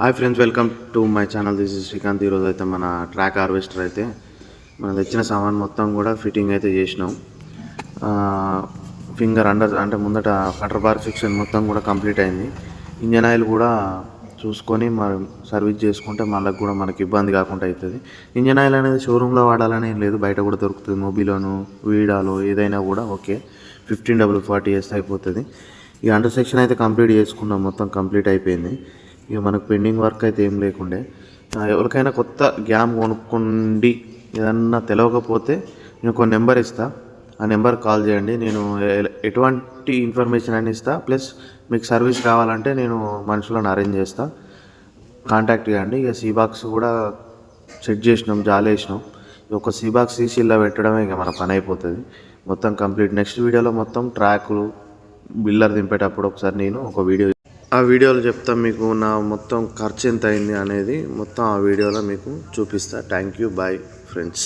Hi friends, welcome to my channel. This is Srikanth. ఈరోజు అయితే మన ట్రాక్ హార్వెస్టర్ అయితే మనం తెచ్చిన సామాన్ మొత్తం కూడా ఫిట్టింగ్ అయితే చేసినాం. ఫింగర్ అండర్ అంటే ముందట కటర్ బార్ సెక్షన్ మొత్తం కూడా కంప్లీట్ అయింది. ఇంజన్ ఆయిల్ కూడా చూసుకొని మరి సర్వీస్ చేసుకుంటే మళ్ళీ కూడా మనకి ఇబ్బంది కాకుండా అవుతుంది. ఇంజన్ ఆయిల్ అనేది షోరూంలో వాడాలని ఏం లేదు, బయట కూడా దొరుకుతుంది. మొబిలోను వీడాలో ఏదైనా కూడా ఓకే. 15W40 వేస్తే అయిపోతుంది. ఈ అండర్ సెక్షన్ అయితే కంప్లీట్ చేసుకున్నాం, మొత్తం కంప్లీట్ అయిపోయింది. ఇక మనకు పెండింగ్ వర్క్ అయితే ఏం లేకుండే. ఎవరికైనా కొత్త గ్యామ్ కొనుక్కోండి, ఏదన్నా తెలియకపోతే నేను ఒక నెంబర్ ఇస్తా, ఆ నెంబర్ కాల్ చేయండి. నేను ఎటువంటి ఇన్ఫర్మేషన్ అని ఇస్తా, ప్లస్ మీకు సర్వీస్ కావాలంటే నేను మనుషులను అరేంజ్ చేస్తా, కాంటాక్ట్ చేయండి. ఇక సీబాక్స్ కూడా సెట్ చేసినాం, జాలేసినాం. ఒక సీబాక్స్ సీసీల్లో పెట్టడమే ఇక మన పని అయిపోతుంది. మొత్తం కంప్లీట్. నెక్స్ట్ వీడియోలో మొత్తం ట్రాకులు బిల్లర్ దింపేటప్పుడు ఒకసారి నేను ఒక వీడియో ఆ వీడియోలో చెప్తా మీకు నా మొత్తం ఖర్చు ఎంత అయింది అనేది మొత్తం ఆ వీడియోలో మీకు చూపిస్తా. Thank you, bye friends.